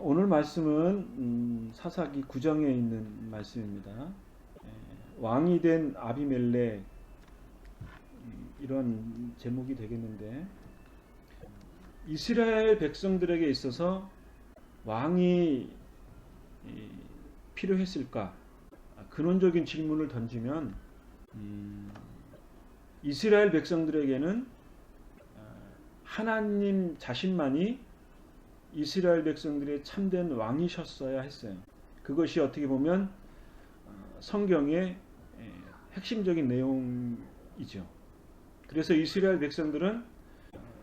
오늘 말씀은 사사기 9장에 있는 말씀입니다. 왕이 된 아비멜렉, 이런 제목이 되겠는데, 이스라엘 백성들에게 있어서 왕이 필요했을까? 근원적인 질문을 던지면 이스라엘 백성들에게는 하나님 자신만이 이스라엘 백성들의 참된 왕이셨어야 했어요. 그것이 어떻게 보면 성경의 핵심적인 내용이죠. 그래서 이스라엘 백성들은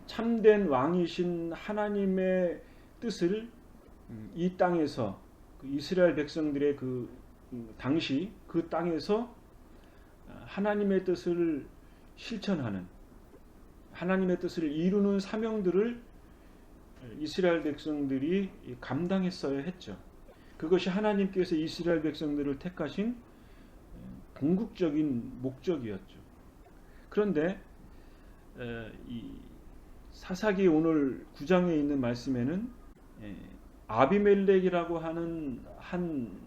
참된 왕이신 하나님의 뜻을 이 땅에서, 이스라엘 백성들의 당시 그 땅에서 하나님의 뜻을 실천하는, 하나님의 뜻을 이루는 사명들을 이스라엘 백성들이 감당했어야 했죠. 그것이 하나님께서 이스라엘 백성들을 택하신 궁극적인 목적이었죠. 그런데 이 사사기 오늘 9장에 있는 말씀에는 아비멜렉이라고 하는 한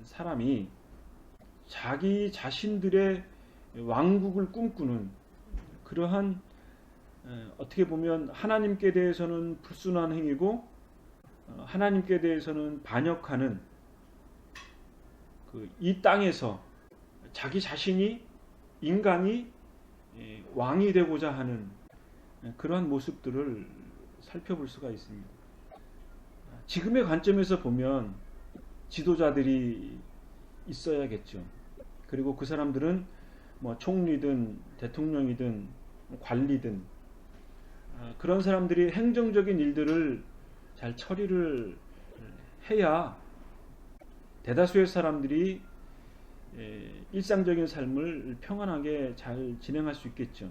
사람이 자기 자신들의 왕국을 꿈꾸는 그러한, 어떻게 보면 하나님께 대해서는 불순한 행위고 하나님께 대해서는 반역하는 이 땅에서 자기 자신이, 인간이 왕이 되고자 하는 그러한 모습들을 살펴볼 수가 있습니다. 지금의 관점에서 보면 지도자들이 있어야겠죠. 그리고 그 사람들은 총리든 대통령이든 관리든 그런 사람들이 행정적인 일들을 잘 처리를 해야 대다수의 사람들이 일상적인 삶을 평안하게 잘 진행할 수 있겠죠.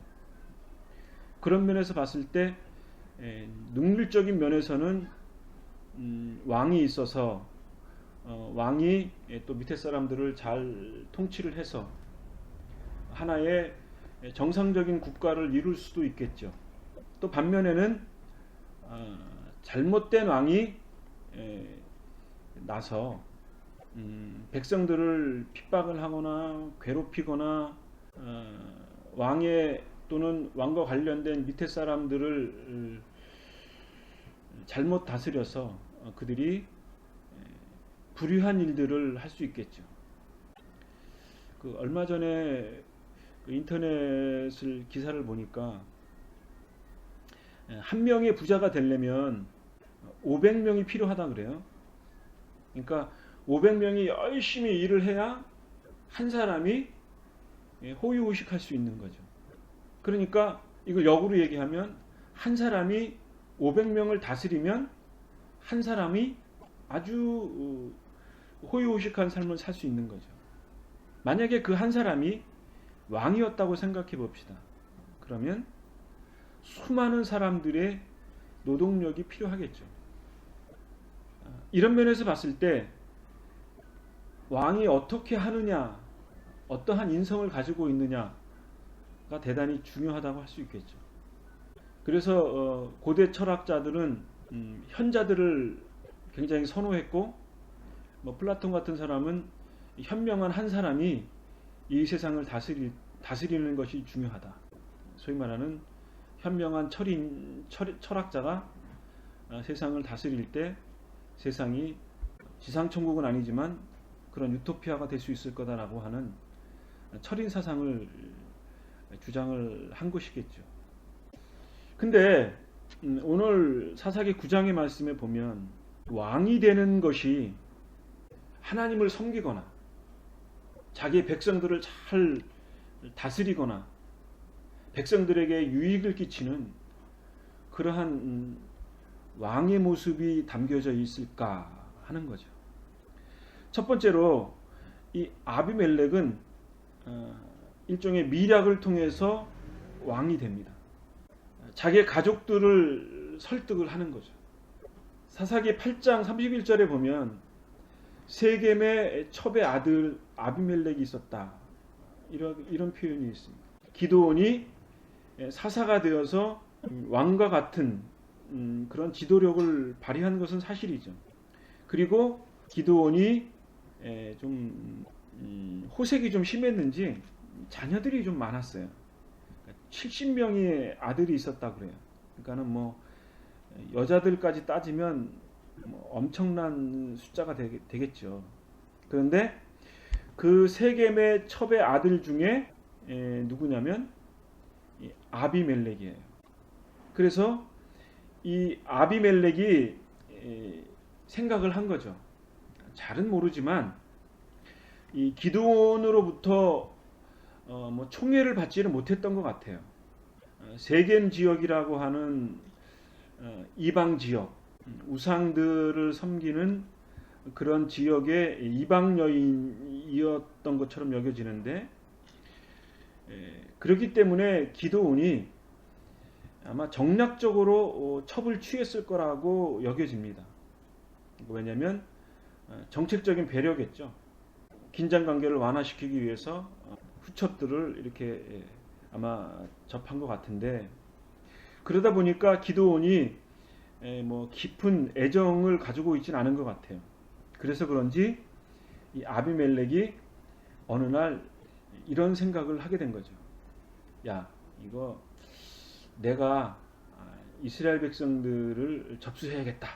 그런 면에서 봤을 때 능률적인 면에서는 왕이 있어서 왕이 또 밑에 사람들을 잘 통치를 해서 하나의 정상적인 국가를 이룰 수도 있겠죠. 또 반면에는 잘못된 왕이 나서 백성들을 핍박을 하거나 괴롭히거나 왕의 또는 왕과 관련된 밑에 사람들을 잘못 다스려서 그들이 불의한 일들을 할 수 있겠죠. 얼마 전에 인터넷을 기사를 보니까 한 명의 부자가 되려면 500명이 필요하다 그래요. 그러니까 500명이 열심히 일을 해야 한 사람이 호의호식할 수 있는 거죠. 그러니까 이걸 역으로 얘기하면 한 사람이 500명을 다스리면 한 사람이 아주 호의호식한 삶을 살 수 있는 거죠. 만약에 그 한 사람이 왕이었다고 생각해 봅시다. 그러면 수많은 사람들의 노동력이 필요하겠죠. 이런 면에서 봤을 때 왕이 어떻게 하느냐, 어떠한 인성을 가지고 있느냐가 대단히 중요하다고 할 수 있겠죠. 그래서 고대 철학자들은 현자들을 굉장히 선호했고, 플라톤 같은 사람은 현명한 한 사람이 이 세상을 다스리는 것이 중요하다. 소위 말하는 현명한 철학자가 세상을 다스릴 때 세상이 지상천국은 아니지만 그런 유토피아가 될 수 있을 거다라고 하는 철인 사상을 주장을 한 것이겠죠. 근데 오늘 사사기 9장의 말씀에 보면 왕이 되는 것이 하나님을 섬기거나 자기의 백성들을 잘 다스리거나 백성들에게 유익을 끼치는 그러한 왕의 모습이 담겨져 있을까 하는 거죠. 첫 번째로 이 아비멜렉은 일종의 미략을 통해서 왕이 됩니다. 자기의 가족들을 설득을 하는 거죠. 사사기 8장 31절에 보면 세겜의 첩의 아들 아비멜렉이 있었다. 이런 표현이 있습니다. 기드온이 사사가 되어서 왕과 같은 그런 지도력을 발휘한 것은 사실이죠. 그리고 기드온이 좀 호색이 좀 심했는지 자녀들이 좀 많았어요. 70명의 아들이 있었다 그래요. 그러니까는 뭐 여자들까지 따지면 뭐 엄청난 숫자가 되겠죠. 그런데 그 세겜의 첩의 아들 중에 누구냐면 아비멜렉이에요. 그래서 이 아비멜렉이 생각을 한 거죠. 잘은 모르지만 이 기드온으로부터 뭐 총애를 받지는 못했던 것 같아요. 세겜 지역이라고 하는 이방 지역, 우상들을 섬기는 그런 지역의 이방 여인이었던 것처럼 여겨지는데, 그렇기 때문에 기드온이 아마 정략적으로 첩을 취했을 거라고 여겨집니다. 왜냐하면 정책적인 배려겠죠. 긴장 관계를 완화시키기 위해서 후첩들을 이렇게 아마 접한 것 같은데, 그러다 보니까 기드온이 뭐 깊은 애정을 가지고 있지는 않은 것 같아요. 그래서 그런지 이 아비멜렉이 어느 날 이런 생각을 하게 된 거죠. 야, 이거 내가 이스라엘 백성들을 접수해야겠다.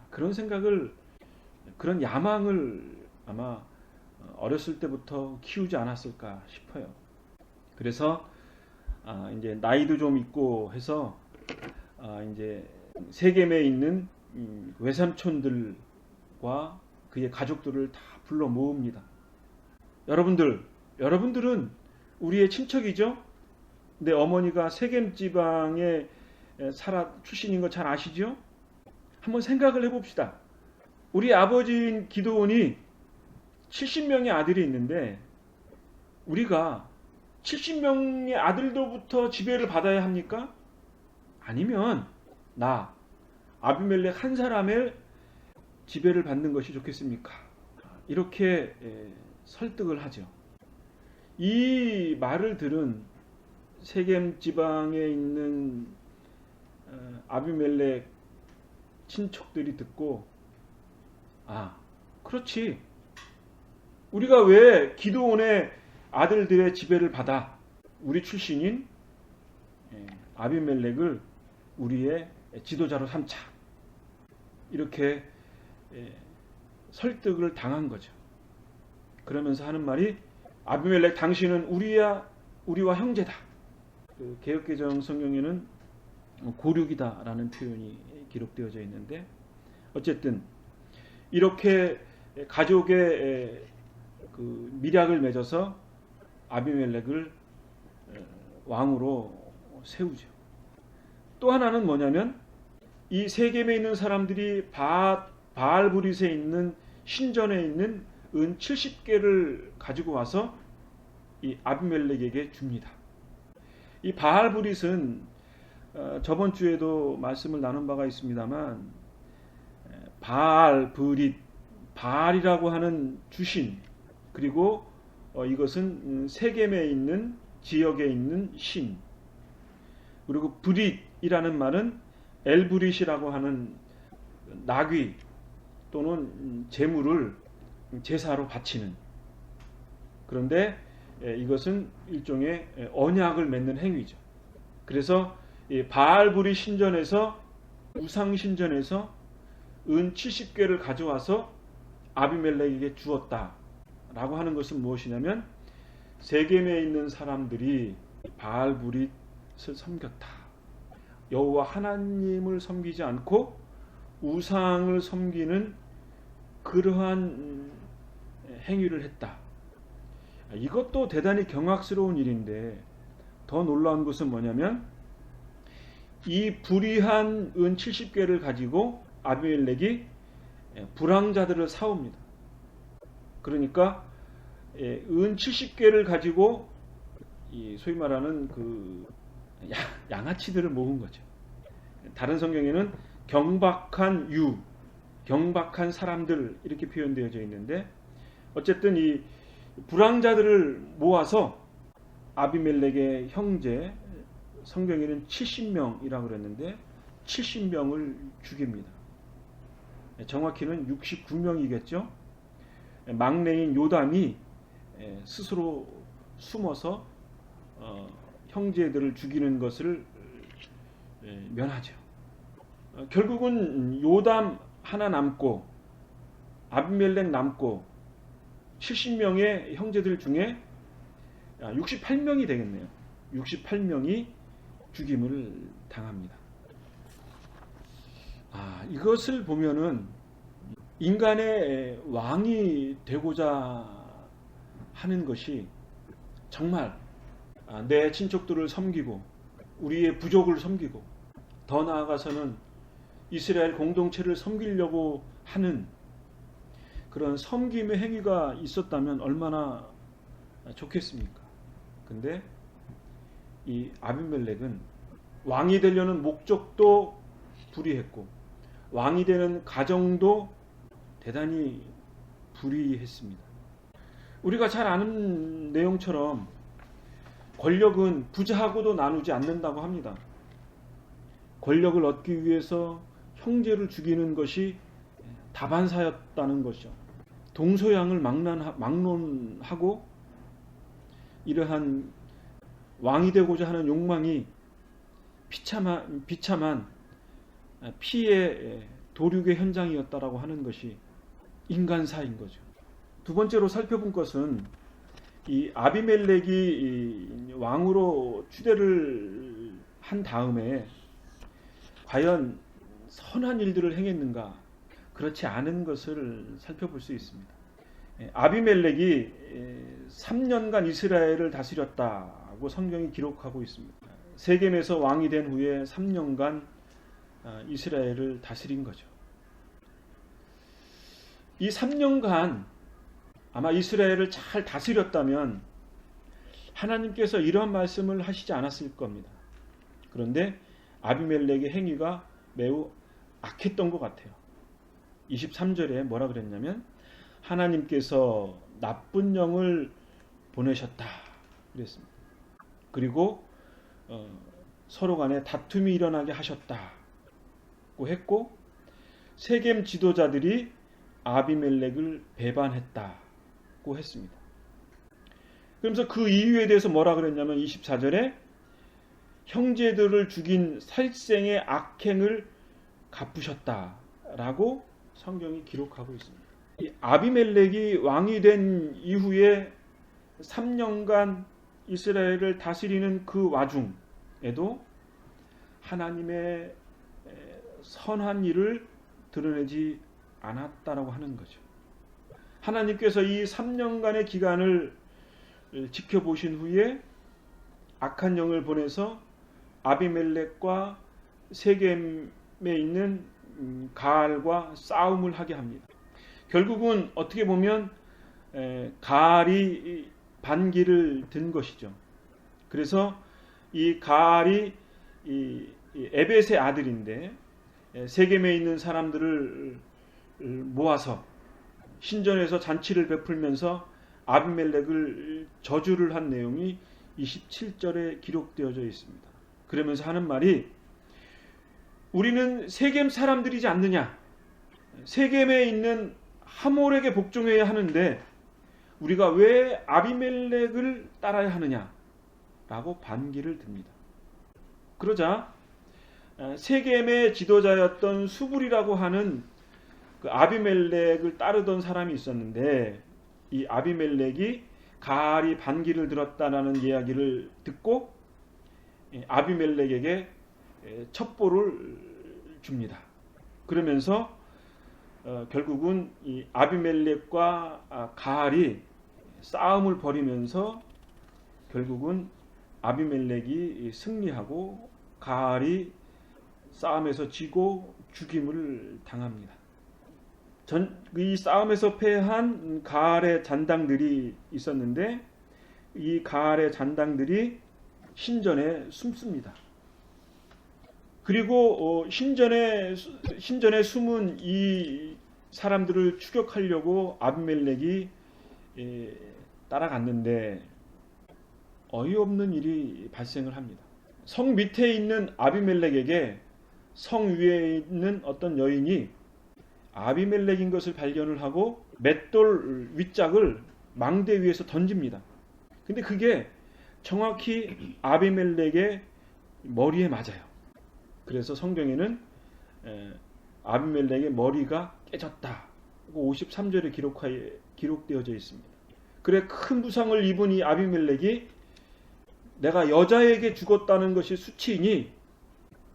그런 생각을, 그런 야망을 아마 어렸을 때부터 키우지 않았을까 싶어요. 그래서 이제 나이도 좀 있고 해서 이제 세겜에 있는 외삼촌들과 그의 가족들을 다 불러 모읍니다. 여러분들은 우리의 친척이죠? 내 어머니가 세겜 지방에 출신인 거 잘 아시죠? 한번 생각을 해봅시다. 우리 아버지인 기드온이 70명의 아들이 있는데 우리가 70명의 아들도부터 지배를 받아야 합니까? 아니면 나 아비멜렉 한 사람의 지배를 받는 것이 좋겠습니까? 이렇게 설득을 하죠. 이 말을 들은 세겜 지방에 있는 아비멜렉 친척들이 듣고, 그렇지, 우리가 왜 기드온의 아들들의 지배를 받아 우리 출신인 아비멜렉을 우리의 지도자로 삼자, 이렇게 설득을 당한 거죠. 그러면서 하는 말이, 아비멜렉 당신은 우리와 형제다. 그 개역개정 성경에는 고륙이다라는 표현이 기록되어져 있는데, 어쨌든 이렇게 가족의 그 밀약을 맺어서 아비멜렉을 왕으로 세우죠. 또 하나는 뭐냐면, 이 세겜에 있는 사람들이 바알브릿에 있는 신전에 있는 은 70개를 가지고 와서 이 아비멜렉에게 줍니다. 이 바알브릿은 저번 주에도 말씀을 나눈 바가 있습니다만, 바알브릿, 바알이라고 하는 주신, 그리고 이것은 세겜에 있는 지역에 있는 신, 그리고 브릿이라는 말은 엘브릿이라고 하는 나귀 또는 제물을 제사로 바치는, 그런데 이것은 일종의 언약을 맺는 행위죠. 그래서 바알브릿 신전에서, 우상 신전에서 은 70개를 가져와서 아비멜렉에게 주었다라고 하는 것은 무엇이냐면, 세겜에 있는 사람들이 바알브릿을 섬겼다. 여호와 하나님을 섬기지 않고 우상을 섬기는 그러한 행위를 했다. 이것도 대단히 경악스러운 일인데, 더 놀라운 것은 뭐냐면, 이 불의한 은 70개를 가지고 아비멜렉이 불황자들을 사옵니다. 그러니까 은 70개를 가지고 소위 말하는 그 양아치들을 모은 거죠. 다른 성경에는 경박한 경박한 사람들, 이렇게 표현되어져 있는데, 어쨌든 이 불황자들을 모아서 아비멜렉의 형제, 성경에는 70명이라고 그랬는데 70명을 죽입니다. 정확히는 69명이겠죠. 막내인 요담이 스스로 숨어서 형제들을 죽이는 것을 면하죠. 결국은 요담 하나 남고 아비멜렉 남고 70명의 형제들 중에 68명이 되겠네요. 68명이 죽임을 당합니다. 이것을 보면은 인간의 왕이 되고자 하는 것이 정말 내 친척들을 섬기고 우리의 부족을 섬기고 더 나아가서는 이스라엘 공동체를 섬기려고 하는 그런 섬김의 행위가 있었다면 얼마나 좋겠습니까? 근데 이 아비멜렉은 왕이 되려는 목적도 불의했고 왕이 되는 가정도 대단히 불의했습니다. 우리가 잘 아는 내용처럼 권력은 부자하고도 나누지 않는다고 합니다. 권력을 얻기 위해서 형제를 죽이는 것이 다반사였다는 것이죠. 동서양을 막론하고 이러한 왕이 되고자 하는 욕망이 비참한 피의 도륙의 현장이었다라고 하는 것이 인간사인 거죠. 두 번째로 살펴본 것은 이 아비멜렉이 왕으로 추대를 한 다음에 과연 선한 일들을 행했는가? 그렇지 않은 것을 살펴볼 수 있습니다. 아비멜렉이 3년간 이스라엘을 다스렸다고 성경이 기록하고 있습니다. 세겜에서 왕이 된 후에 3년간 이스라엘을 다스린 거죠. 이 3년간 아마 이스라엘을 잘 다스렸다면 하나님께서 이런 말씀을 하시지 않았을 겁니다. 그런데 아비멜렉의 행위가 매우 악했던 것 같아요. 23절에 뭐라 그랬냐면 하나님께서 나쁜 영을 보내셨다 그랬습니다. 그리고 서로 간에 다툼이 일어나게 하셨다고 했고 세겜 지도자들이 아비멜렉을 배반했다고 했습니다. 그러면서 그 이유에 대해서 뭐라 그랬냐면 24절에 형제들을 죽인 살생의 악행을 갚으셨다라고 성경이 기록하고 있습니다. 이 아비멜렉이 왕이 된 이후에 3년간 이스라엘을 다스리는 그 와중에도 하나님의 선한 일을 드러내지 않았다라고 하는 거죠. 하나님께서 이 3년간의 기간을 지켜보신 후에 악한 영을 보내서 아비멜렉과 세겜에 있는 가알과 싸움을 하게 합니다. 결국은 어떻게 보면 가알이 반기를 든 것이죠. 그래서 이 가알이 에벳의 아들인데 세겜에 있는 사람들을 모아서 신전에서 잔치를 베풀면서 아비멜렉을 저주를 한 내용이 27절에 기록되어져 있습니다. 그러면서 하는 말이 우리는 세겜 사람들이지 않느냐? 세겜에 있는 하몰에게 복종해야 하는데 우리가 왜 아비멜렉을 따라야 하느냐? 라고 반기를 듭니다. 그러자 세겜의 지도자였던 수불이라고 하는 그 아비멜렉을 따르던 사람이 있었는데 이 아비멜렉이 가알이 반기를 들었다라는 이야기를 듣고 아비멜렉에게 첩보를 줍니다. 그러면서 결국은 이 아비멜렉과 가알이 싸움을 벌이면서 결국은 아비멜렉이 승리하고 가알이 싸움에서 지고 죽임을 당합니다. 이 싸움에서 패한 가알의 잔당들이 있었는데 이 가알의 잔당들이 신전에 숨습니다. 그리고 신전에 숨은 이 사람들을 추격하려고 아비멜렉이 따라갔는데 어이없는 일이 발생을 합니다. 성 밑에 있는 아비멜렉에게 성 위에 있는 어떤 여인이 아비멜렉인 것을 발견을 하고 맷돌 윗짝을 망대 위에서 던집니다. 근데 그게 정확히 아비멜렉의 머리에 맞아요. 그래서 성경에는 아비멜렉의 머리가 깨졌다. 53절에 기록되어져 있습니다. 그래 큰 부상을 입은 이 아비멜렉이 내가 여자에게 죽었다는 것이 수치이니,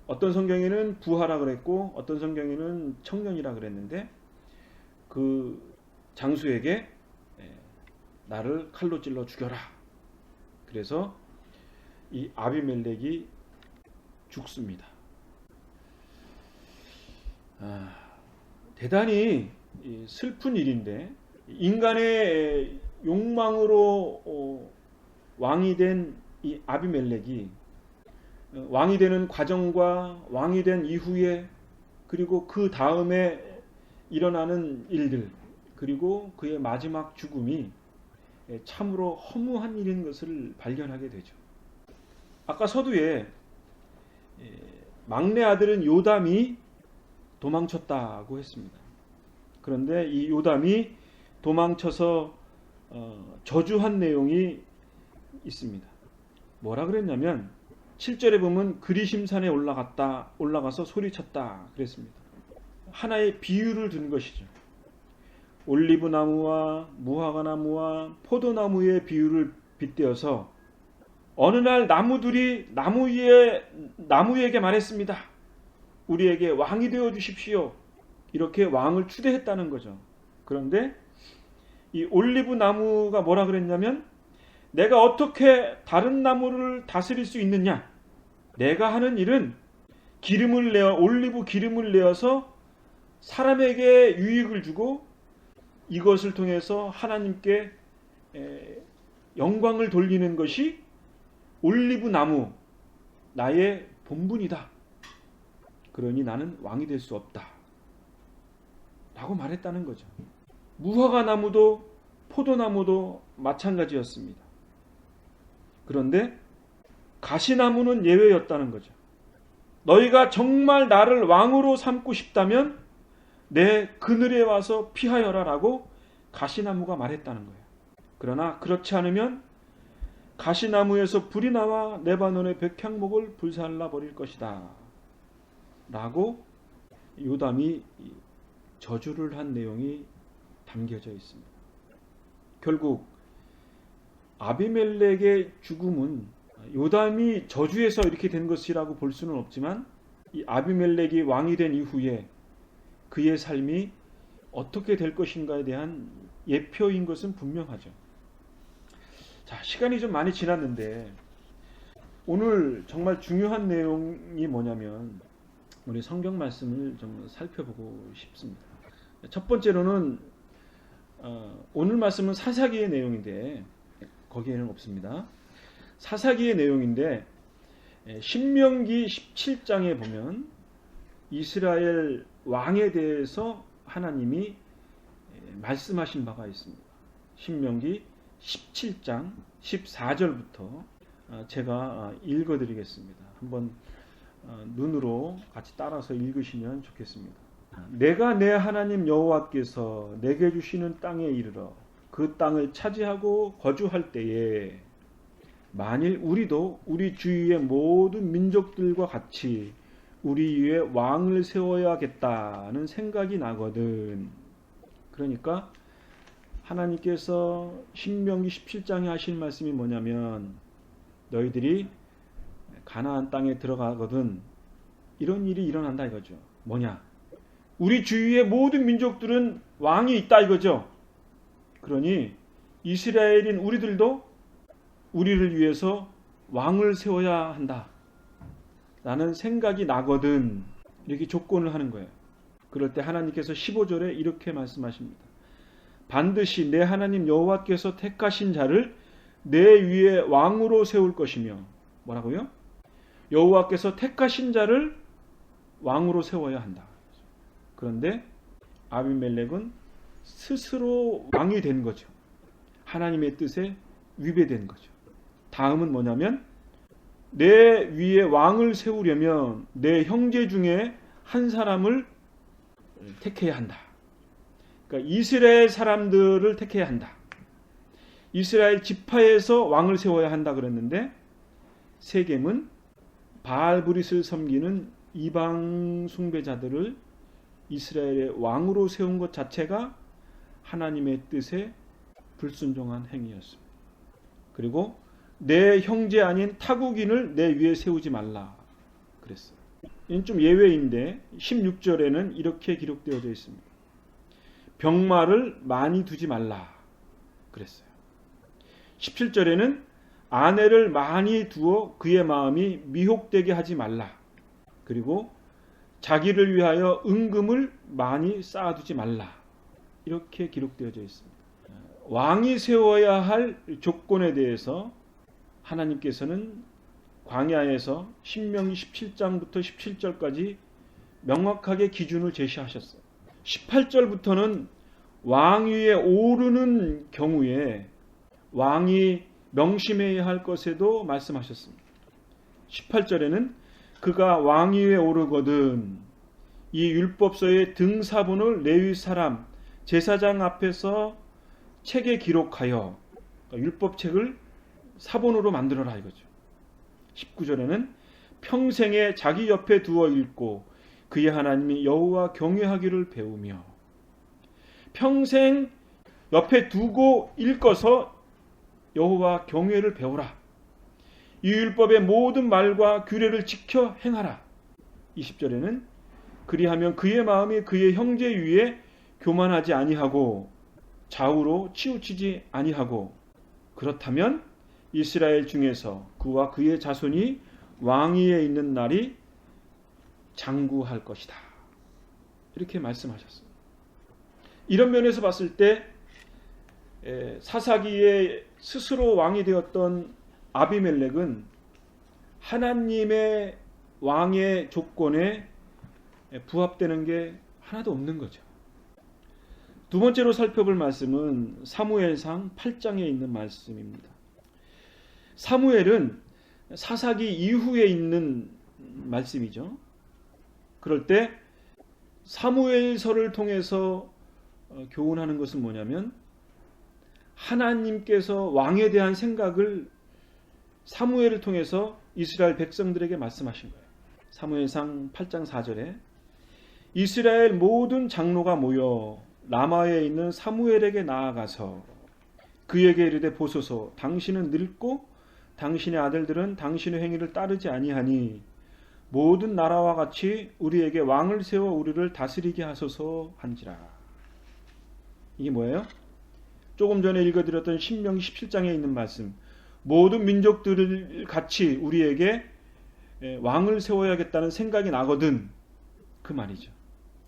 어떤 성경에는 부하라 그랬고 어떤 성경에는 청년이라 그랬는데, 그 장수에게 나를 칼로 찔러 죽여라. 그래서 이 아비멜렉이 죽습니다. 대단히 슬픈 일인데, 인간의 욕망으로 왕이 된 이 아비멜렉이 왕이 되는 과정과 왕이 된 이후에, 그리고 그 다음에 일어나는 일들, 그리고 그의 마지막 죽음이 참으로 허무한 일인 것을 발견하게 되죠. 아까 서두에 막내 아들은 요담이 도망쳤다고 했습니다. 그런데 이 요담이 도망쳐서 저주한 내용이 있습니다. 뭐라 그랬냐면 7절에 보면 그리심산에 올라가서 소리쳤다 그랬습니다. 하나의 비유를 둔 것이죠. 올리브나무와 무화과나무와 포도나무의 비유를 빗대어서 어느 날 나무들이 나무에게 말했습니다. 우리에게 왕이 되어 주십시오. 이렇게 왕을 추대했다는 거죠. 그런데 이 올리브나무가 뭐라 그랬냐면, 내가 어떻게 다른 나무를 다스릴 수 있느냐? 내가 하는 일은 올리브 기름을 내어서 사람에게 유익을 주고 이것을 통해서 하나님께 영광을 돌리는 것이 올리브 나무, 나의 본분이다. 그러니 나는 왕이 될 수 없다. 라고 말했다는 거죠. 무화과 나무도 포도나무도 마찬가지였습니다. 그런데 가시나무는 예외였다는 거죠. 너희가 정말 나를 왕으로 삼고 싶다면 내 그늘에 와서 피하여라 라고 가시나무가 말했다는 거예요. 그러나 그렇지 않으면 가시나무에서 불이 나와 레바논의 백향목을 불살라 버릴 것이다 라고 요담이 저주를 한 내용이 담겨져 있습니다. 결국 아비멜렉의 죽음은 요담이 저주해서 이렇게 된 것이라고 볼 수는 없지만, 이 아비멜렉이 왕이 된 이후에 그의 삶이 어떻게 될 것인가에 대한 예표인 것은 분명하죠. 자, 시간이 좀 많이 지났는데 오늘 정말 중요한 내용이 뭐냐면, 우리 성경 말씀을 좀 살펴보고 싶습니다. 첫 번째로는 오늘 말씀은 사사기의 내용인데 거기에는 없습니다. 사사기의 내용인데 신명기 17장에 보면 이스라엘 왕에 대해서 하나님이 말씀하신 바가 있습니다. 신명기 17장 14절부터 제가 읽어드리겠습니다. 한번 눈으로 같이 따라서 읽으시면 좋겠습니다. 내가 내 하나님 여호와께서 내게 주시는 땅에 이르러 그 땅을 차지하고 거주할 때에 만일 우리도 우리 주위의 모든 민족들과 같이 우리 위에 왕을 세워야겠다는 생각이 나거든. 그러니까 하나님께서 신명기 17장에 하실 말씀이 뭐냐면, 너희들이 가나안 땅에 들어가거든 이런 일이 일어난다 이거죠. 뭐냐? 우리 주위의 모든 민족들은 왕이 있다 이거죠. 그러니 이스라엘인 우리들도 우리를 위해서 왕을 세워야 한다 라는 생각이 나거든, 이렇게 조건을 하는 거예요. 그럴 때 하나님께서 15절에 이렇게 말씀하십니다. 반드시 내 하나님 여호와께서 택하신 자를 내 위에 왕으로 세울 것이며, 뭐라고요? 여호와께서 택하신 자를 왕으로 세워야 한다. 그런데 아비멜렉은 스스로 왕이 된 거죠. 하나님의 뜻에 위배된 거죠. 다음은 뭐냐면 내 위에 왕을 세우려면 내 형제 중에 한 사람을 택해야 한다. 그러니까 이스라엘 사람들을 택해야 한다. 이스라엘 지파에서 왕을 세워야 한다 그랬는데 세겜은 바알브릿을 섬기는 이방 숭배자들을 이스라엘의 왕으로 세운 것 자체가 하나님의 뜻에 불순종한 행위였습니다. 그리고 내 형제 아닌 타국인을 내 위에 세우지 말라 그랬어요. 이건 좀 예외인데 16절에는 이렇게 기록되어져 있습니다. 병마를 많이 두지 말라 그랬어요. 17절에는 아내를 많이 두어 그의 마음이 미혹되게 하지 말라. 그리고 자기를 위하여 은금을 많이 쌓아두지 말라. 이렇게 기록되어져 있습니다. 왕이 세워야 할 조건에 대해서 하나님께서는 광야에서 신명기 17장부터 17절까지 명확하게 기준을 제시하셨어요. 18절부터는 왕위에 오르는 경우에 왕이 명심해야 할 것에도 말씀하셨습니다. 18절에는 그가 왕위에 오르거든 이 율법서의 등사본을 레위 사람 제사장 앞에서 책에 기록하여 율법책을 사본으로 만들어라 이거죠. 19절에는 평생에 자기 옆에 두어 읽고 그의 하나님이 여호와 경외하기를 배우며 평생 옆에 두고 읽어서 여호와 경외를 배우라. 이 율법의 모든 말과 규례를 지켜 행하라. 20절에는 그리하면 그의 마음이 그의 형제 위에 교만하지 아니하고 좌우로 치우치지 아니하고 그렇다면 이스라엘 중에서 그와 그의 자손이 왕위에 있는 날이 장구할 것이다. 이렇게 말씀하셨습니다. 이런 면에서 봤을 때 사사기에 스스로 왕이 되었던 아비멜렉은 하나님의 왕의 조건에 부합되는 게 하나도 없는 거죠. 두 번째로 살펴볼 말씀은 사무엘상 8장에 있는 말씀입니다. 사무엘은 사사기 이후에 있는 말씀이죠. 그럴 때 사무엘서를 통해서 교훈하는 것은 뭐냐면 하나님께서 왕에 대한 생각을 사무엘을 통해서 이스라엘 백성들에게 말씀하신 거예요. 사무엘상 8장 4절에 이스라엘 모든 장로가 모여 라마에 있는 사무엘에게 나아가서 그에게 이르되 보소서 당신은 늙고 당신의 아들들은 당신의 행위를 따르지 아니하니 모든 나라와 같이 우리에게 왕을 세워 우리를 다스리게 하소서 한지라. 이게 뭐예요? 조금 전에 읽어드렸던 신명기 17장에 있는 말씀. 모든 민족들을 같이 우리에게 왕을 세워야겠다는 생각이 나거든. 그 말이죠.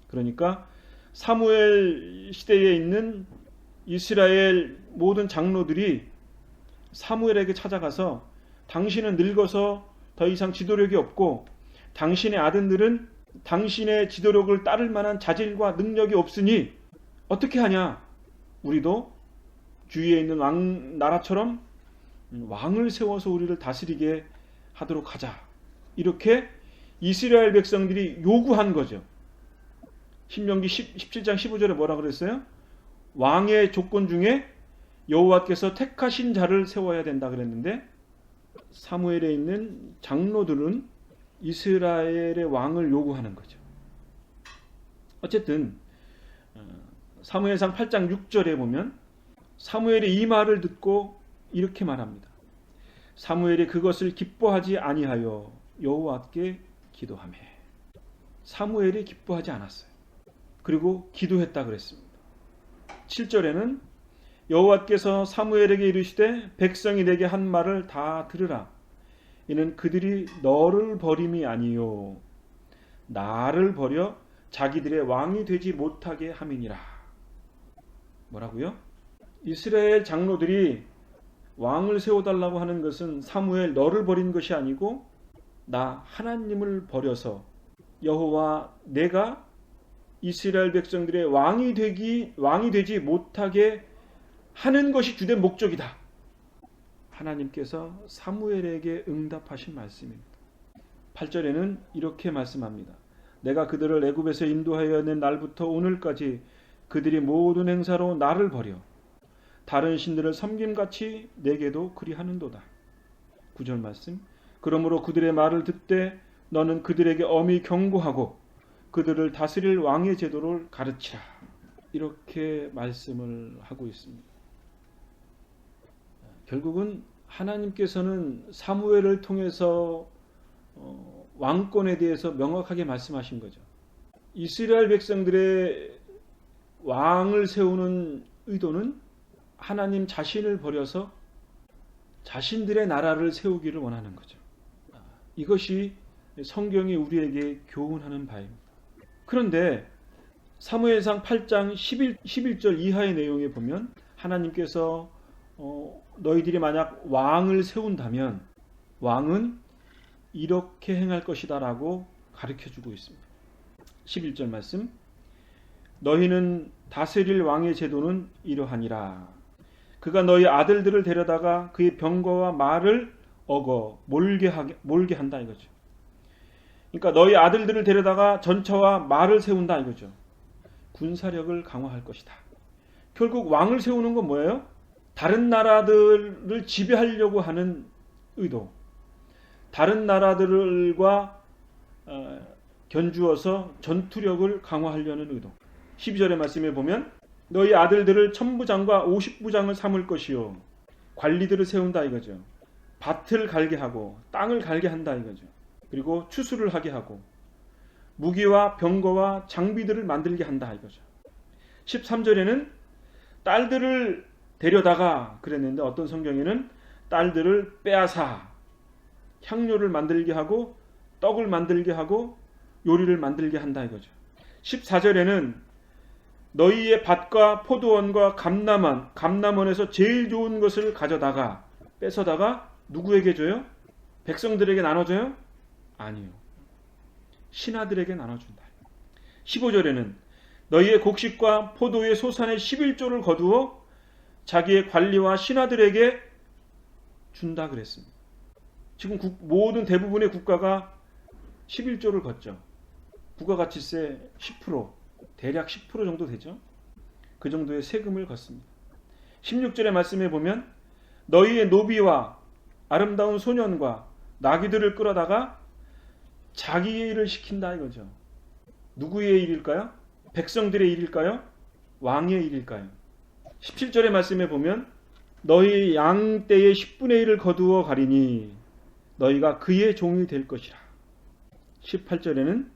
그러니까 사무엘 시대에 있는 이스라엘 모든 장로들이 사무엘에게 찾아가서 당신은 늙어서 더 이상 지도력이 없고 당신의 아들들은 당신의 지도력을 따를 만한 자질과 능력이 없으니 어떻게 하냐? 우리도 주위에 있는 나라처럼 왕을 세워서 우리를 다스리게 하도록 하자. 이렇게 이스라엘 백성들이 요구한 거죠. 신명기 17장 15절에 뭐라 그랬어요? 왕의 조건 중에 여호와께서 택하신 자를 세워야 된다 그랬는데 사무엘에 있는 장로들은 이스라엘의 왕을 요구하는 거죠. 어쨌든 사무엘상 8장 6절에 보면 사무엘이 이 말을 듣고 이렇게 말합니다. 사무엘이 그것을 기뻐하지 아니하여 여호와께 기도하매. 사무엘이 기뻐하지 않았어요. 그리고 기도했다 그랬습니다. 7절에는 여호와께서 사무엘에게 이르시되 백성이 내게 한 말을 다 들으라. 이는 그들이 너를 버림이 아니요 나를 버려 자기들의 왕이 되지 못하게 함이니라. 뭐라고요? 이스라엘 장로들이 왕을 세워달라고 하는 것은 사무엘 너를 버린 것이 아니고 나 하나님을 버려서 여호와 내가 이스라엘 백성들의 왕이 되지 못하게 하는 것이 주된 목적이다. 하나님께서 사무엘에게 응답하신 말씀입니다. 8절에는 이렇게 말씀합니다. 내가 그들을 애굽에서 인도하여 낸 날부터 오늘까지 그들이 모든 행사로 나를 버려 다른 신들을 섬김같이 내게도 그리하는도다. 9절 말씀. 그러므로 그들의 말을 듣되 너는 그들에게 엄히 경고하고 그들을 다스릴 왕의 제도를 가르치라. 이렇게 말씀을 하고 있습니다. 결국은 하나님께서는 사무엘을 통해서 왕권에 대해서 명확하게 말씀하신 거죠. 이스라엘 백성들의 왕을 세우는 의도는 하나님 자신을 버려서 자신들의 나라를 세우기를 원하는 거죠. 이것이 성경이 우리에게 교훈하는 바입니다. 그런데 사무엘상 8장 11절 이하의 내용에 보면 하나님께서 너희들이 만약 왕을 세운다면 왕은 이렇게 행할 것이다 라고 가르쳐주고 있습니다. 11절 말씀. 너희는 다스릴 왕의 제도는 이러하니라. 그가 너희 아들들을 데려다가 그의 병거와 말을 어거 몰게 한다 이거죠. 그러니까 너희 아들들을 데려다가 전차와 말을 세운다 이거죠. 군사력을 강화할 것이다. 결국 왕을 세우는 건 뭐예요? 다른 나라들을 지배하려고 하는 의도. 다른 나라들과 견주어서 전투력을 강화하려는 의도. 12절의 말씀에 보면 너희 아들들을 1000부장과 50부장을 삼을 것이요. 관리들을 세운다 이거죠. 밭을 갈게 하고 땅을 갈게 한다 이거죠. 그리고 추수를 하게 하고 무기와 병거와 장비들을 만들게 한다 이거죠. 13절에는 딸들을 데려다가 그랬는데 어떤 성경에는 딸들을 빼앗아 향료를 만들게 하고 떡을 만들게 하고 요리를 만들게 한다 이거죠. 14절에는 너희의 밭과 포도원과 감람원에서 제일 좋은 것을 가져다가 뺏어다가 누구에게 줘요? 백성들에게 나눠줘요? 아니요. 신하들에게 나눠준다. 15절에는 너희의 곡식과 포도의 소산의 11조를 거두어 자기의 관리와 신하들에게 준다 그랬습니다. 지금 모든 대부분의 국가가 11조를 걷죠. 부가가치세 10%, 대략 10% 정도 되죠. 그 정도의 세금을 걷습니다. 16절의 말씀에 보면 너희의 노비와 아름다운 소년과 나귀들을 끌어다가 자기의 일을 시킨다 이거죠. 누구의 일일까요? 백성들의 일일까요? 왕의 일일까요? 17절의 말씀에 보면 너희 양떼의 10분의 1을 거두어 가리니 너희가 그의 종이 될 것이라. 18절에는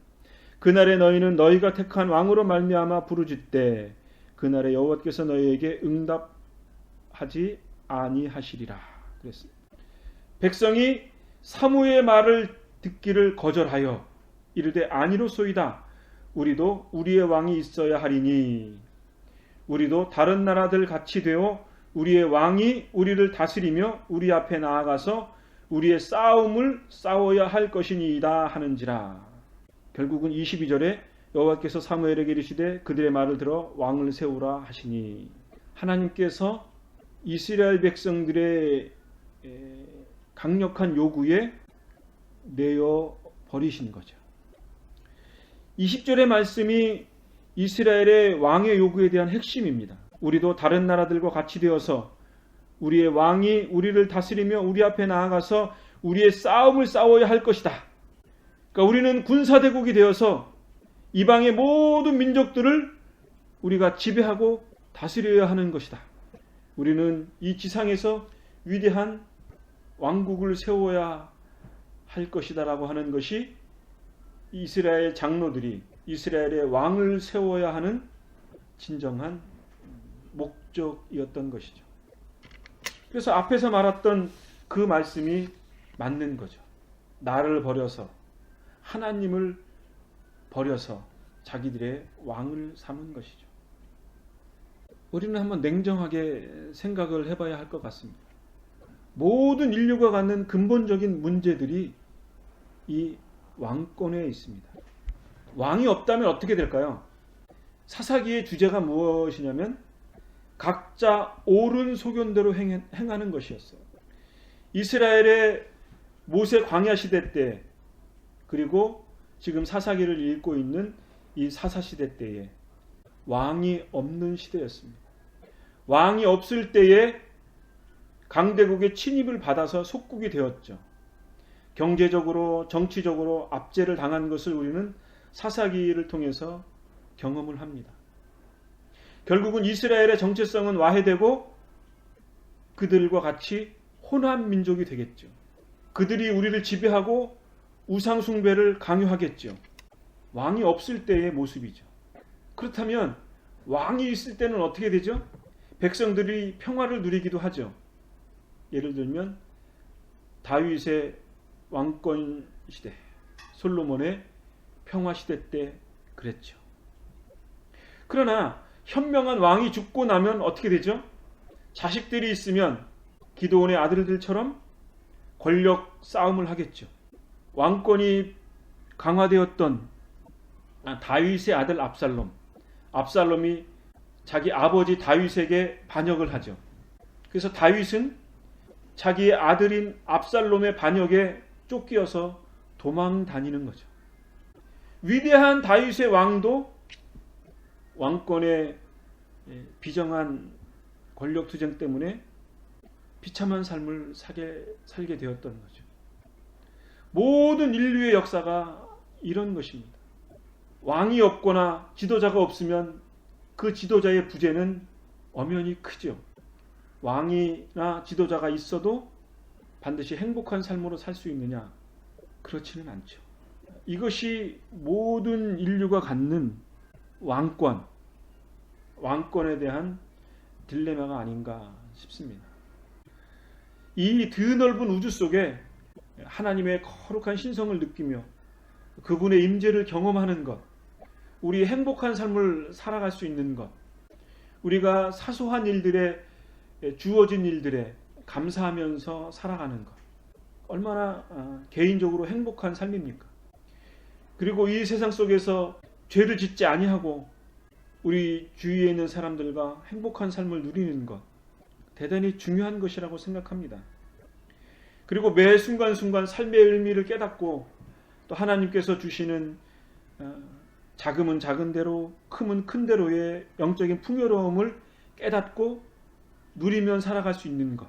그날에 너희는 너희가 택한 왕으로 말미암아 부르짖되 그날에 여호와께서 너희에게 응답하지 아니하시리라 그랬습니다. 백성이 사무의 말을 듣기를 거절하여 이르되 아니로소이다. 우리도 우리의 왕이 있어야 하리니 우리도 다른 나라들 같이 되어 우리의 왕이 우리를 다스리며 우리 앞에 나아가서 우리의 싸움을 싸워야 할 것이니이다 하는지라. 결국은 22절에 여호와께서 사무엘에게 이르시되 그들의 말을 들어 왕을 세우라 하시니 하나님께서 이스라엘 백성들의 강력한 요구에 내어 버리신 거죠. 20절의 말씀이 이스라엘의 왕의 요구에 대한 핵심입니다. 우리도 다른 나라들과 같이 되어서 우리의 왕이 우리를 다스리며 우리 앞에 나아가서 우리의 싸움을 싸워야 할 것이다. 그러니까 우리는 군사대국이 되어서 이방의 모든 민족들을 우리가 지배하고 다스려야 하는 것이다. 우리는 이 지상에서 위대한 왕국을 세워야 할 것이다 라고 하는 것이 이스라엘 장로들이 이스라엘의 왕을 세워야 하는 진정한 목적이었던 것이죠. 그래서 앞에서 말했던 그 말씀이 맞는 거죠. 나를 버려서 하나님을 버려서 자기들의 왕을 삼은 것이죠. 우리는 한번 냉정하게 생각을 해봐야 할 것 같습니다. 모든 인류가 갖는 근본적인 문제들이 이 왕권에 있습니다. 왕이 없다면 어떻게 될까요? 사사기의 주제가 무엇이냐면 각자 옳은 소견대로 행하는 것이었어요. 이스라엘의 모세 광야 시대 때, 그리고 지금 사사기를 읽고 있는 이 사사 시대 때에 왕이 없는 시대였습니다. 왕이 없을 때에 강대국의 침입을 받아서 속국이 되었죠. 경제적으로, 정치적으로 압제를 당한 것을 우리는 사사기를 통해서 경험을 합니다. 결국은 이스라엘의 정체성은 와해되고 그들과 같이 혼합 민족이 되겠죠. 그들이 우리를 지배하고 우상 숭배를 강요하겠죠. 왕이 없을 때의 모습이죠. 그렇다면 왕이 있을 때는 어떻게 되죠? 백성들이 평화를 누리기도 하죠. 예를 들면 다윗의 왕권 시대, 솔로몬의 평화 시대 때 그랬죠. 그러나 현명한 왕이 죽고 나면 어떻게 되죠? 자식들이 있으면 기드온의 아들들처럼 권력 싸움을 하겠죠. 왕권이 강화되었던 다윗의 아들 압살롬이 자기 아버지 다윗에게 반역을 하죠. 그래서 다윗은 자기의 아들인 압살롬의 반역에 쫓겨서 도망 다니는 거죠. 위대한 다윗의 왕도 왕권의 비정한 권력 투쟁 때문에 비참한 삶을 살게 되었던 거죠. 모든 인류의 역사가 이런 것입니다. 왕이 없거나 지도자가 없으면 그 지도자의 부재는 엄연히 크죠. 왕이나 지도자가 있어도 반드시 행복한 삶으로 살 수 있느냐? 그렇지는 않죠. 이것이 모든 인류가 갖는 왕권에 대한 딜레마가 아닌가 싶습니다. 이 드넓은 우주 속에 하나님의 거룩한 신성을 느끼며 그분의 임재를 경험하는 것, 우리 행복한 삶을 살아갈 수 있는 것, 우리가 사소한 일들에 주어진 일들에 감사하면서 살아가는 것, 얼마나 개인적으로 행복한 삶입니까? 그리고 이 세상 속에서 죄를 짓지 아니하고 우리 주위에 있는 사람들과 행복한 삶을 누리는 것, 대단히 중요한 것이라고 생각합니다. 그리고 매 순간순간 삶의 의미를 깨닫고 또 하나님께서 주시는 작으면 작은 대로 크면 큰 대로의 영적인 풍요로움을 깨닫고 누리면 살아갈 수 있는 것,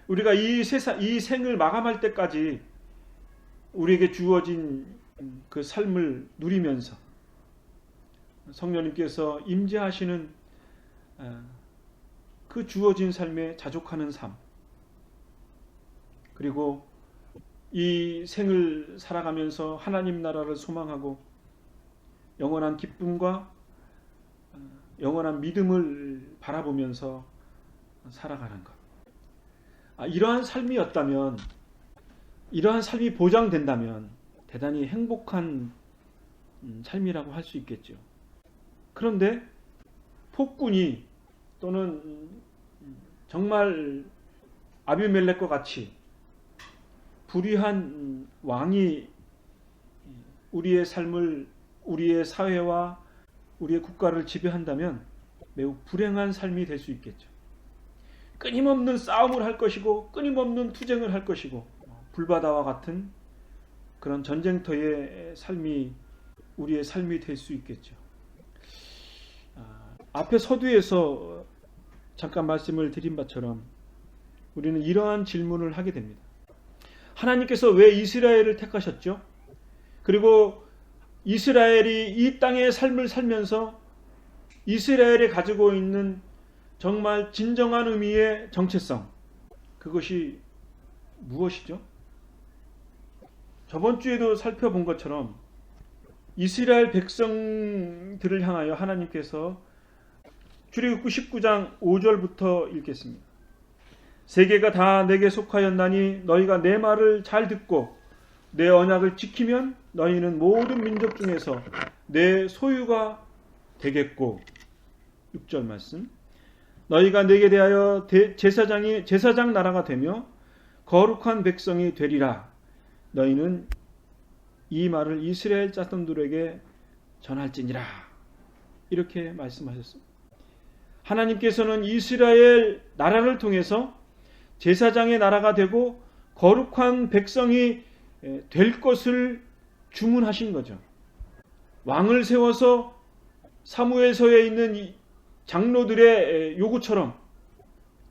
우리가 이 생을 마감할 때까지 우리에게 주어진 그 삶을 누리면서 성령님께서 임재하시는 그 주어진 삶에 자족하는 삶, 그리고 이 생을 살아가면서 하나님 나라를 소망하고 영원한 기쁨과 영원한 믿음을 바라보면서 살아가는 것. 이러한 삶이었다면, 이러한 삶이 보장된다면 대단히 행복한 삶이라고 할 수 있겠죠. 그런데 폭군이 또는 정말 아비멜렉과 같이 불의한 왕이 우리의 삶을, 우리의 사회와 우리의 국가를 지배한다면 매우 불행한 삶이 될 수 있겠죠. 끊임없는 싸움을 할 것이고 끊임없는 투쟁을 할 것이고 불바다와 같은 그런 전쟁터의 삶이 우리의 삶이 될 수 있겠죠. 앞에 서두에서 잠깐 말씀을 드린 바처럼 우리는 이러한 질문을 하게 됩니다. 하나님께서 왜 이스라엘을 택하셨죠? 그리고 이스라엘이 이 땅의 삶을 살면서 이스라엘이 가지고 있는 정말 진정한 의미의 정체성, 그것이 무엇이죠? 저번 주에도 살펴본 것처럼 이스라엘 백성들을 향하여 하나님께서 출애굽기 19장 5절부터 읽겠습니다. 세계가 다 내게 속하였나니 너희가 내 말을 잘 듣고 내 언약을 지키면 너희는 모든 민족 중에서 내 소유가 되겠고, 6절 말씀, 너희가 내게 대하여 제사장 나라가 되며 거룩한 백성이 되리라. 너희는 이 말을 이스라엘 자손들에게 전할지니라. 이렇게 말씀하셨습니다. 하나님께서는 이스라엘 나라를 통해서 제사장의 나라가 되고 거룩한 백성이 될 것을 주문하신 거죠. 왕을 세워서 사무엘서에 있는 이 장로들의 요구처럼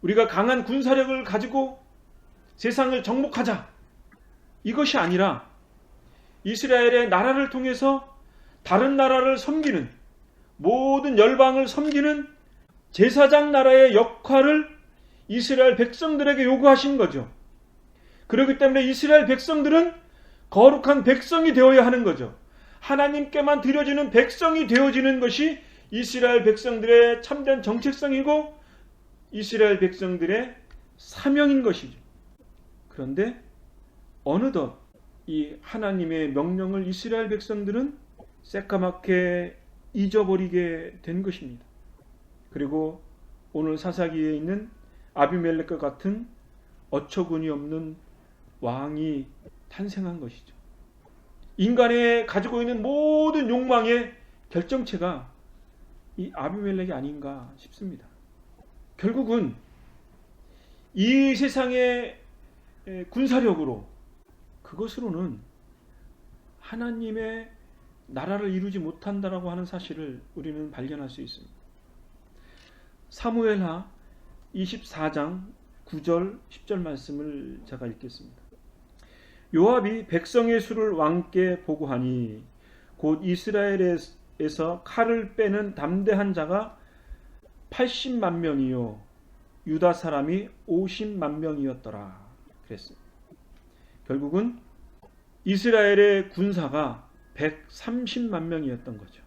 우리가 강한 군사력을 가지고 세상을 정복하자, 이것이 아니라 이스라엘의 나라를 통해서 다른 나라를 섬기는, 모든 열방을 섬기는 제사장 나라의 역할을 이스라엘 백성들에게 요구하신 거죠. 그렇기 때문에 이스라엘 백성들은 거룩한 백성이 되어야 하는 거죠. 하나님께만 드려지는 백성이 되어지는 것이 이스라엘 백성들의 참된 정체성이고 이스라엘 백성들의 사명인 것이죠. 그런데 어느덧 이 하나님의 명령을 이스라엘 백성들은 새까맣게 잊어버리게 된 것입니다. 그리고 오늘 사사기에 있는 아비멜렉과 같은 어처구니 없는 왕이 탄생한 것이죠. 인간의 가지고 있는 모든 욕망의 결정체가 이 아비멜렉이 아닌가 싶습니다. 결국은 이 세상의 군사력으로, 그것으로는 하나님의 나라를 이루지 못한다라고 하는 사실을 우리는 발견할 수 있습니다. 사무엘하 24장 9절 10절 말씀을 제가 읽겠습니다. 요압이 백성의 수를 왕께 보고하니 곧 이스라엘에서 칼을 빼는 담대한 자가 80만 명이요 유다 사람이 50만 명이었더라 그랬습니다. 결국은 이스라엘의 군사가 130만 명이었던 거죠.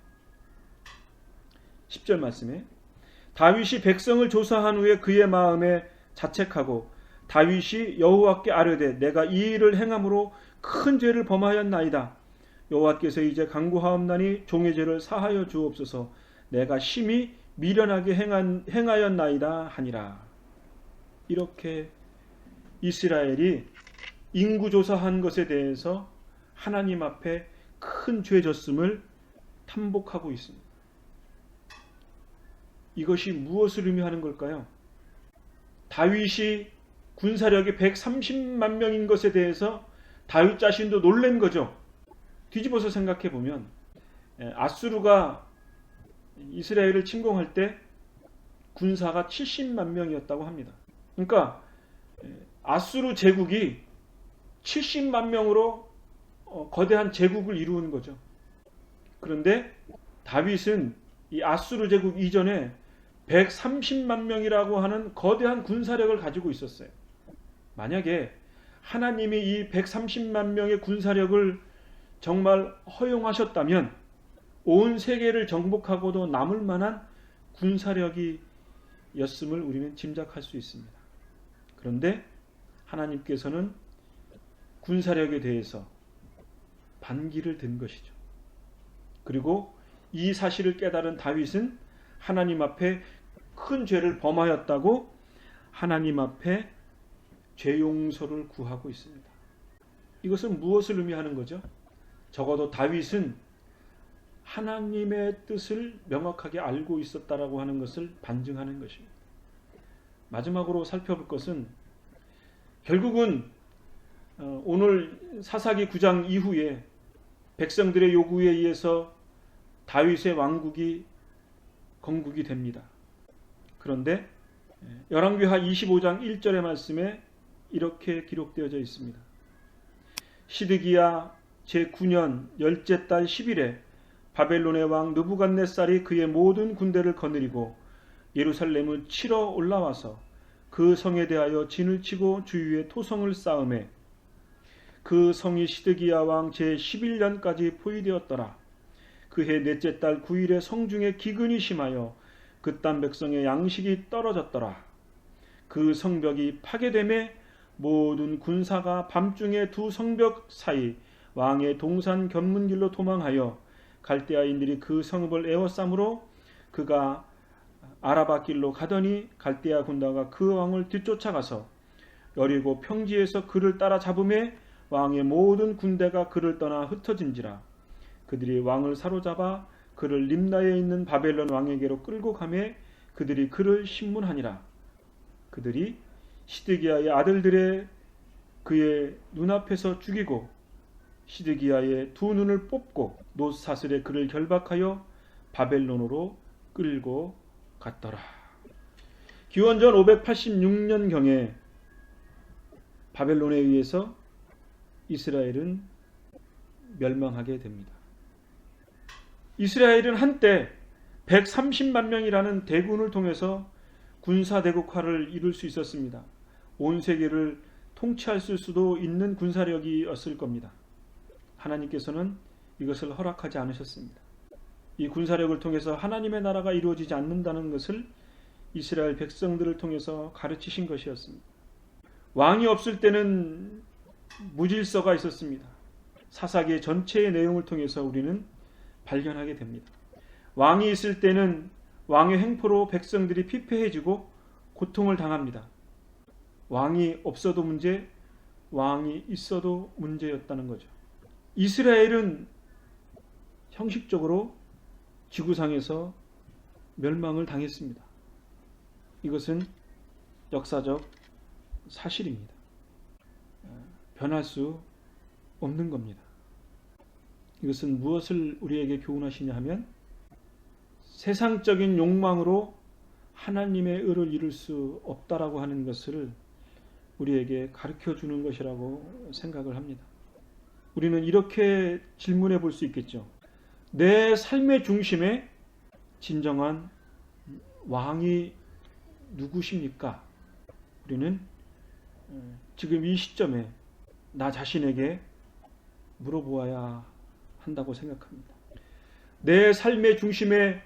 10절 말씀에 다윗이 백성을 조사한 후에 그의 마음에 자책하고 다윗이 여호와께 아뢰되 내가 이 일을 행함으로 큰 죄를 범하였나이다. 여호와께서 이제 간구하옵나니 종의 죄를 사하여 주옵소서. 내가 심히 미련하게 행하였나이다 하니라. 이렇게 이스라엘이 인구조사한 것에 대해서 하나님 앞에 큰 죄졌음을 탐복하고 있습니다. 이것이 무엇을 의미하는 걸까요? 다윗이 군사력이 130만 명인 것에 대해서 다윗 자신도 놀란 거죠. 뒤집어서 생각해 보면 아수르가 이스라엘을 침공할 때 군사가 70만 명이었다고 합니다. 그러니까 아수르 제국이 70만 명으로 거대한 제국을 이루는 거죠. 그런데 다윗은 이 아수르 제국 이전에 130만 명이라고 하는 거대한 군사력을 가지고 있었어요. 만약에 하나님이 이 130만 명의 군사력을 정말 허용하셨다면 온 세계를 정복하고도 남을 만한 군사력이었음을 우리는 짐작할 수 있습니다. 그런데 하나님께서는 군사력에 대해서 반기를 든 것이죠. 그리고 이 사실을 깨달은 다윗은 하나님 앞에 큰 죄를 범하였다고 하나님 앞에 죄 용서를 구하고 있습니다. 이것은 무엇을 의미하는 거죠? 적어도 다윗은 하나님의 뜻을 명확하게 알고 있었다라고 하는 것을 반증하는 것입니다. 마지막으로 살펴볼 것은 결국은 오늘 사사기 9장 이후에 백성들의 요구에 의해서 다윗의 왕국이 건국이 됩니다. 그런데 열왕기하 25장 1절의 말씀에 이렇게 기록되어져 있습니다. 시드기야 제9년 열째 달 10일에 바벨론의 왕 느부갓네살이 그의 모든 군대를 거느리고 예루살렘을 치러 올라와서 그 성에 대하여 진을 치고 주위에 토성을 쌓음에 그 성이 시드기야 왕 제11년까지 포위되었더라. 그해 넷째 달 9일에 성중에 기근이 심하여 그딴 백성의 양식이 떨어졌더라. 그 성벽이 파괴됨에 모든 군사가 밤중에 두 성벽 사이 왕의 동산 견문길로 도망하여 갈대아인들이 그 성읍을 에워싸므로 그가 아라바 길로 가더니 갈대아 군대가 그 왕을 뒤쫓아가서 여리고 평지에서 그를 따라잡음에 왕의 모든 군대가 그를 떠나 흩어진지라. 그들이 왕을 사로잡아 그를 림나에 있는 바벨론 왕에게로 끌고 가매 그들이 그를 신문하니라. 그들이 시드기야의 아들들의 그의 눈앞에서 죽이고 시드기야의 두 눈을 뽑고 놋사슬에 그를 결박하여 바벨론으로 끌고 갔더라. 기원전 586년경에 바벨론에 의해서 이스라엘은 멸망하게 됩니다. 이스라엘은 한때 130만 명이라는 대군을 통해서 군사대국화를 이룰 수 있었습니다. 온 세계를 통치할 수도 있는 군사력이었을 겁니다. 하나님께서는 이것을 허락하지 않으셨습니다. 이 군사력을 통해서 하나님의 나라가 이루어지지 않는다는 것을 이스라엘 백성들을 통해서 가르치신 것이었습니다. 왕이 없을 때는 무질서가 있었습니다. 사사기 전체의 내용을 통해서 우리는 발견하게 됩니다. 왕이 있을 때는 왕의 횡포로 백성들이 피폐해지고 고통을 당합니다. 왕이 없어도 문제, 왕이 있어도 문제였다는 거죠. 이스라엘은 형식적으로 지구상에서 멸망을 당했습니다. 이것은 역사적 사실입니다. 변할 수 없는 겁니다. 이것은 무엇을 우리에게 교훈하시냐 하면 세상적인 욕망으로 하나님의 의를 이룰 수 없다라고 하는 것을 우리에게 가르쳐 주는 것이라고 생각을 합니다. 우리는 이렇게 질문해 볼 수 있겠죠. 내 삶의 중심에 진정한 왕이 누구십니까? 우리는 지금 이 시점에 나 자신에게 물어보아야 한다고 생각합니다. 내 삶의 중심에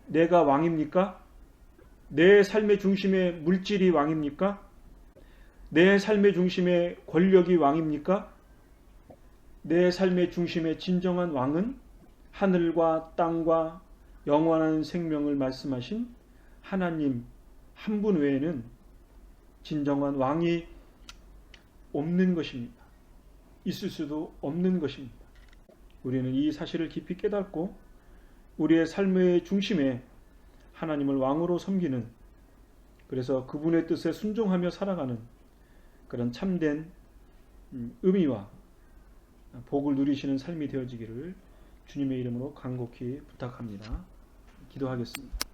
내가 왕입니까? 내 삶의 중심에 물질이 왕입니까? 내 삶의 중심에 권력이 왕입니까? 내 삶의 중심에 진정한 왕은 하늘과 땅과 영원한 생명을 말씀하신 하나님 한 분 외에는 진정한 왕이 없는 것입니다. 있을 수도 없는 것입니다. 우리는 이 사실을 깊이 깨닫고 우리의 삶의 중심에 하나님을 왕으로 섬기는, 그래서 그분의 뜻에 순종하며 살아가는 그런 참된 의미와 복을 누리시는 삶이 되어지기를 주님의 이름으로 간곡히 부탁합니다. 기도하겠습니다.